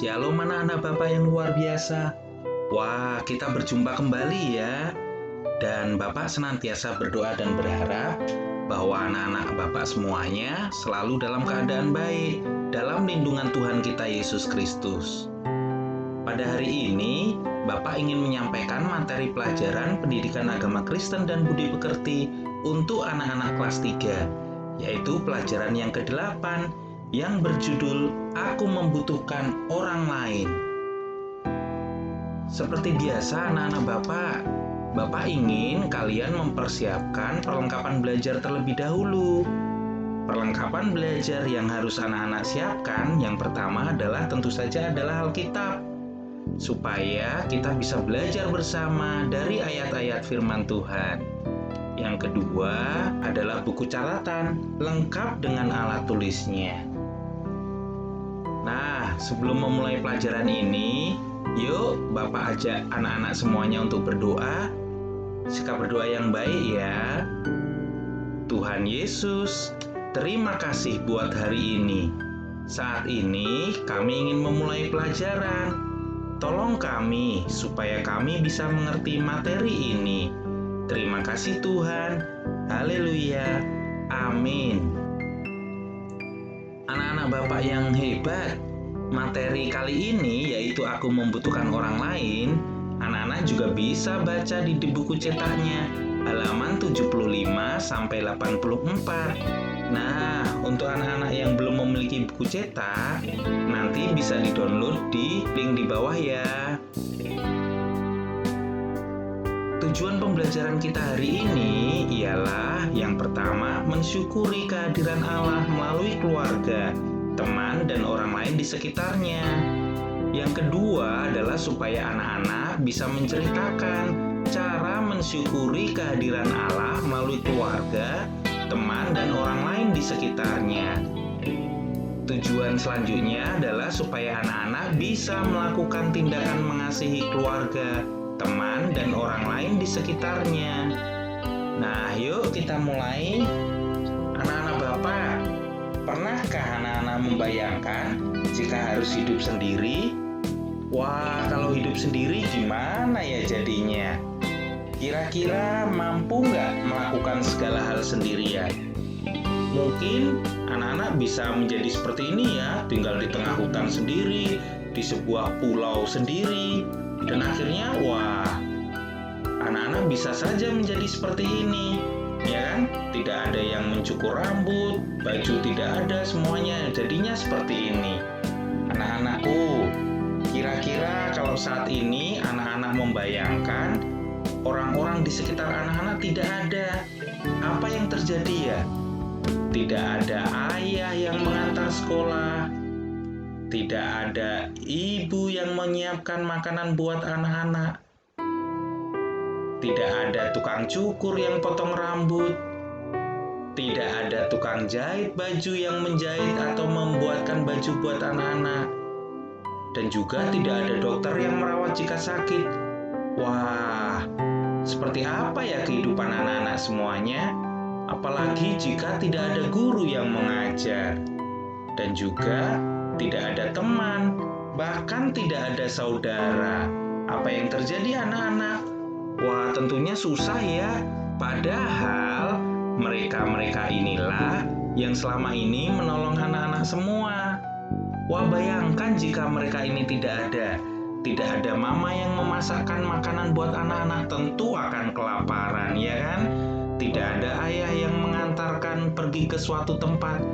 Shalom anak-anak Bapak yang luar biasa. Wah, kita berjumpa kembali ya. Dan Bapak senantiasa berdoa dan berharap bahwa anak-anak Bapak semuanya selalu dalam keadaan baik, dalam lindungan Tuhan kita Yesus Kristus. Pada hari ini, Bapak ingin menyampaikan materi pelajaran pendidikan agama Kristen dan budi pekerti untuk anak-anak kelas 3, yaitu pelajaran yang ke-8 yang berjudul Aku Membutuhkan Orang Lain. Seperti biasa anak-anak Bapak ingin kalian mempersiapkan perlengkapan belajar terlebih dahulu. Perlengkapan belajar yang harus anak-anak siapkan yang pertama tentu saja adalah Alkitab, supaya kita bisa belajar bersama dari ayat-ayat firman Tuhan. Yang kedua adalah buku catatan lengkap dengan alat tulisnya. Nah, sebelum memulai pelajaran ini, yuk Bapak ajak anak-anak semuanya untuk berdoa. Sikap berdoa yang baik ya. Tuhan Yesus, terima kasih buat hari ini. Saat ini kami ingin memulai pelajaran. Tolong kami supaya kami bisa mengerti materi ini. Terima kasih Tuhan. Haleluya. Amin. Anak-anak Bapak yang hebat, materi kali ini yaitu Aku Membutuhkan Orang Lain, anak-anak juga bisa baca di buku cetaknya, halaman 75 sampai 84. Nah, untuk anak-anak yang belum memiliki buku cetak, nanti bisa di-download di link di bawah ya. Tujuan pembelajaran kita hari ini ialah yang pertama, mensyukuri kehadiran Allah melalui keluarga, teman, dan orang lain di sekitarnya. Yang kedua adalah supaya anak-anak bisa menceritakan cara mensyukuri kehadiran Allah melalui keluarga, teman, dan orang lain di sekitarnya. Tujuan selanjutnya adalah supaya anak-anak bisa melakukan tindakan mengasihi keluarga, teman, dan orang lain di sekitarnya. Nah, yuk kita mulai. Anak-anak Bapak, pernahkah anak-anak membayangkan jika harus hidup sendiri? Wah, kalau hidup sendiri gimana ya jadinya? Kira-kira mampu nggak melakukan segala hal sendirian? Mungkin anak-anak bisa menjadi seperti ini ya, tinggal di tengah hutan sendiri, di sebuah pulau sendiri, dan akhirnya anak-anak bisa saja menjadi seperti ini, ya kan? Tidak ada yang mencukur rambut, baju tidak ada, semuanya jadinya seperti ini. Anak-anakku, kira-kira kalau saat ini anak-anak membayangkan orang-orang di sekitar anak-anak tidak ada, apa yang terjadi ya? Tidak ada ayah yang mengantar sekolah, tidak ada ibu yang menyiapkan makanan buat anak-anak, tidak ada tukang cukur yang potong rambut, tidak ada tukang jahit baju yang menjahit atau membuatkan baju buat anak-anak, dan juga tidak ada dokter yang merawat jika sakit. Wah, seperti apa ya kehidupan anak-anak semuanya? Apalagi jika tidak ada guru yang mengajar, dan juga tidak ada teman, bahkan tidak ada saudara. Apa yang terjadi anak-anak? Wah, tentunya susah ya. Padahal mereka-mereka inilah yang selama ini menolong anak-anak semua. Wah, bayangkan jika mereka ini tidak ada mama yang memasakkan makanan buat anak-anak, tentu akan kelaparan, ya kan? Tidak ada ayah yang mengantarkan pergi ke suatu tempat.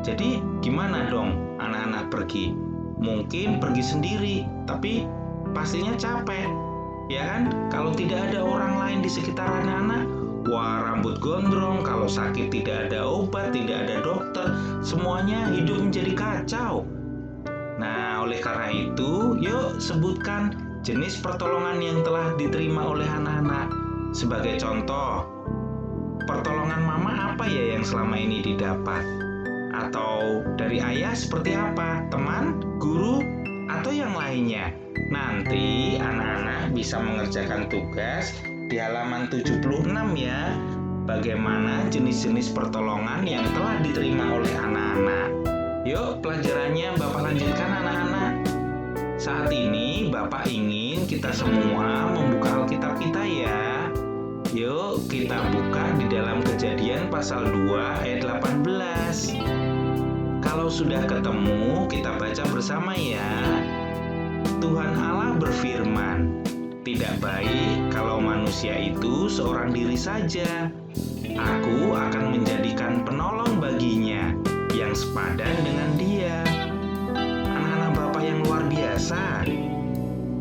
Jadi gimana dong anak-anak pergi? Mungkin pergi sendiri, tapi pastinya capek, ya kan? Kalau tidak ada orang lain di sekitar anak-anak, wah rambut gondrong, kalau sakit tidak ada obat, tidak ada dokter, semuanya hidup menjadi kacau. Nah, oleh karena itu, yuk sebutkan jenis pertolongan yang telah diterima oleh anak-anak. Sebagai contoh, pertolongan mama apa ya yang selama ini didapat? Atau dari ayah seperti apa? Teman, guru, atau yang lainnya? Nanti anak-anak bisa mengerjakan tugas di halaman 76 ya. Bagaimana jenis-jenis pertolongan yang telah diterima oleh anak-anak. Yuk pelajarannya Bapak lanjutkan anak-anak. kita semua membuka Alkitab kita ya. Yuk kita buka di dalam Kejadian pasal 2 ayat 18. Kalau sudah ketemu, kita baca bersama ya. Tuhan Allah berfirman, "Tidak baik kalau manusia itu seorang diri saja. Aku akan menjadikan penolong baginya yang sepadan dengan dia." Anak-anak Bapa yang luar biasa,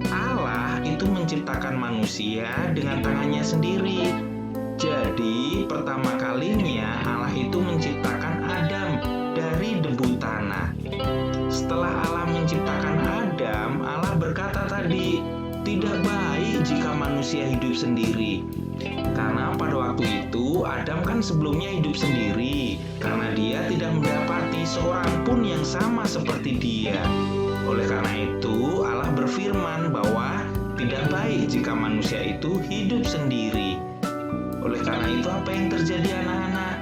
Allah itu menciptakan manusia dengan tangannya sendiri. Jadi pertama kalinya Allah itu menciptakan Adam dari debu tanah. Setelah Allah menciptakan Adam, Allah berkata tadi, tidak baik jika manusia hidup sendiri. Karena pada waktu itu Adam kan sebelumnya hidup sendiri, karena dia tidak mendapati seorang pun yang sama seperti dia. Oleh karena itu Allah berfirman bahwa tidak baik jika manusia itu hidup sendiri. Oleh karena itu apa yang terjadi anak-anak?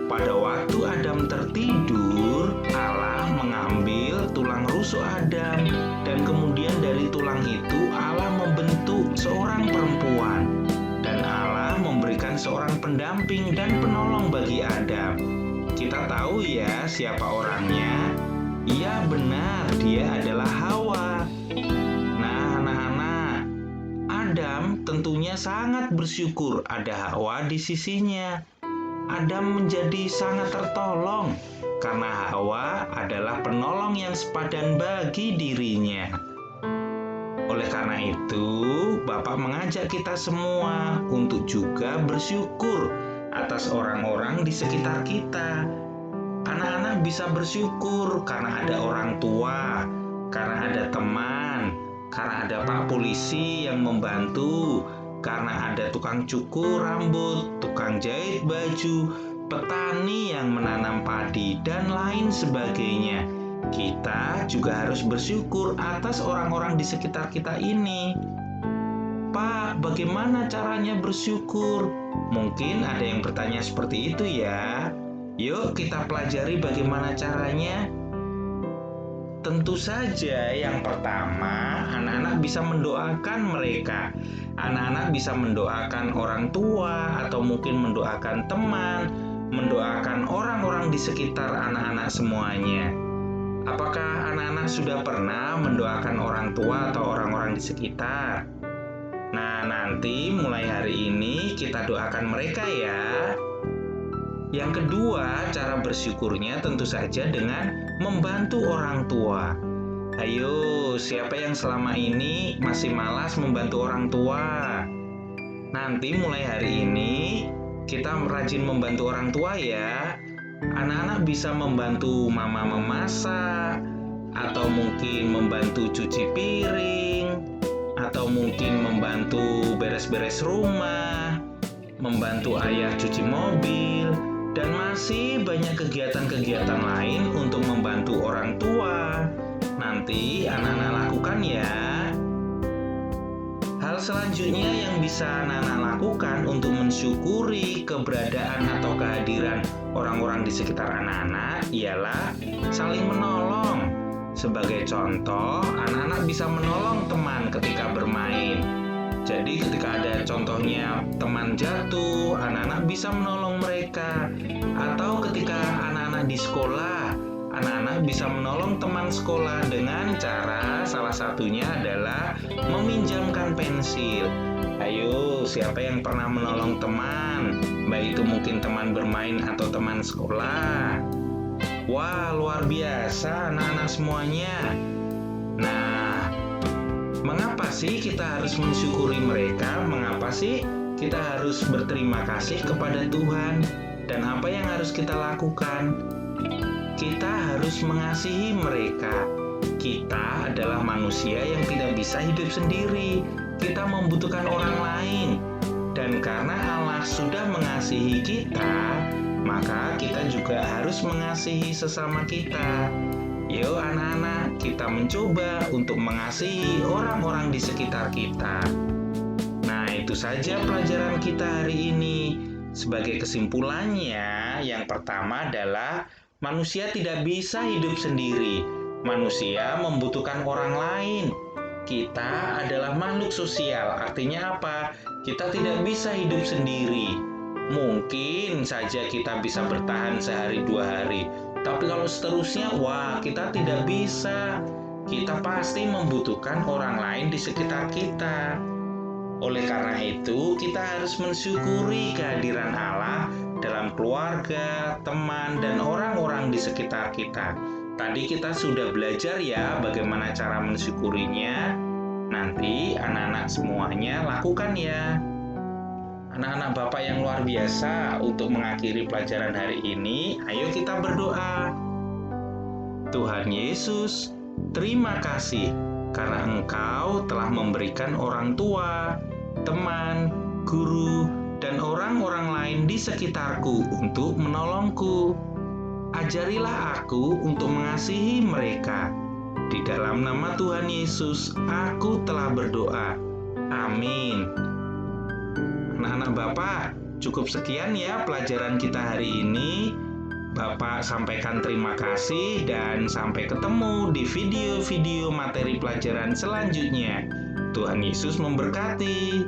Pada waktu Adam tertidur, Allah mengambil tulang rusuk Adam dan kemudian dari tulang itu Allah membentuk seorang perempuan dan Allah memberikan seorang pendamping dan penolong bagi Adam. Kita tahu ya siapa orangnya? Iya benar, dia adalah Hawa. Nah anak-anak, Adam tentunya sangat bersyukur ada Hawa di sisinya. Adam menjadi sangat tertolong karena Hawa adalah penolong yang sepadan bagi dirinya. Oleh karena itu, Bapak mengajak kita semua untuk juga bersyukur atas orang-orang di sekitar kita. Anak-anak bisa bersyukur karena ada orang tua, karena ada teman, karena ada Pak Polisi yang membantu, karena ada tukang cukur rambut, tukang jahit baju, petani yang menanam padi, dan lain sebagainya. Kita juga harus bersyukur atas orang-orang di sekitar kita ini. Pak, bagaimana caranya bersyukur? Mungkin ada yang bertanya seperti itu ya. Yuk kita pelajari bagaimana caranya. Tentu saja yang pertama, anak-anak bisa mendoakan mereka. Anak-anak bisa mendoakan orang tua atau mungkin mendoakan teman, mendoakan orang-orang di sekitar anak-anak semuanya. Apakah anak-anak sudah pernah mendoakan orang tua atau orang-orang di sekitar? Nah, nanti mulai hari ini kita doakan mereka ya. Yang kedua, cara bersyukurnya tentu saja dengan membantu orang tua. Ayo, siapa yang selama ini masih malas membantu orang tua? Nanti mulai hari ini kita rajin membantu orang tua ya. Anak-anak bisa membantu mama memasak, atau mungkin membantu cuci piring, atau mungkin membantu beres-beres rumah, membantu ayah cuci mobil, dan masih banyak kegiatan-kegiatan lain untuk membantu orang tua. Nanti anak-anak lakukan ya. Hal selanjutnya yang bisa anak-anak lakukan untuk mensyukuri keberadaan atau kehadiran orang-orang di sekitar anak-anak ialah saling menolong. Sebagai contoh, anak-anak bisa menolong teman ketika bermain. Jadi ketika ada contohnya teman jatuh, anak-anak bisa menolong mereka. Atau ketika anak-anak di sekolah, anak-anak bisa menolong teman sekolah dengan cara salah satunya adalah meminjamkan pensil. Ayo, siapa yang pernah menolong teman? Baik itu mungkin teman bermain atau teman sekolah. Wah, luar biasa anak-anak semuanya. Nah, mengapa sih kita harus mensyukuri mereka? Mengapa sih kita harus berterima kasih kepada Tuhan? Dan apa yang harus kita lakukan? Kita harus mengasihi mereka. Kita adalah manusia yang tidak bisa hidup sendiri. Kita membutuhkan orang lain. Dan karena Allah sudah mengasihi kita, maka kita juga harus mengasihi sesama kita. Yuk anak-anak, kita mencoba untuk mengasihi orang-orang di sekitar kita. Nah, itu saja pelajaran kita hari ini. Sebagai kesimpulannya, yang pertama adalah manusia tidak bisa hidup sendiri. Manusia membutuhkan orang lain. kita adalah makhluk sosial. Artinya apa? Kita tidak bisa hidup sendiri. Mungkin saja kita bisa bertahan sehari dua hari, tapi kalau seterusnya, wah, kita tidak bisa. Kita pasti membutuhkan orang lain di sekitar kita. Oleh karena itu, kita harus mensyukuri kehadiran Allah dalam keluarga, teman, dan orang-orang di sekitar kita. Tadi kita sudah belajar ya bagaimana cara mensyukurinya. Nanti anak-anak semuanya lakukan ya. Anak-anak Bapak yang luar biasa, untuk mengakhiri pelajaran hari ini, ayo kita berdoa. Tuhan Yesus, terima kasih karena Engkau telah memberikan orang tua, teman, guru, dan orang-orang lain di sekitarku untuk menolongku. Ajarilah aku untuk mengasihi mereka. Di dalam nama Tuhan Yesus, aku telah berdoa. Amin. Anak-anak Bapak, cukup sekian ya pelajaran kita hari ini. Bapak sampaikan terima kasih dan sampai ketemu di video-video materi pelajaran selanjutnya. Tuhan Yesus memberkati.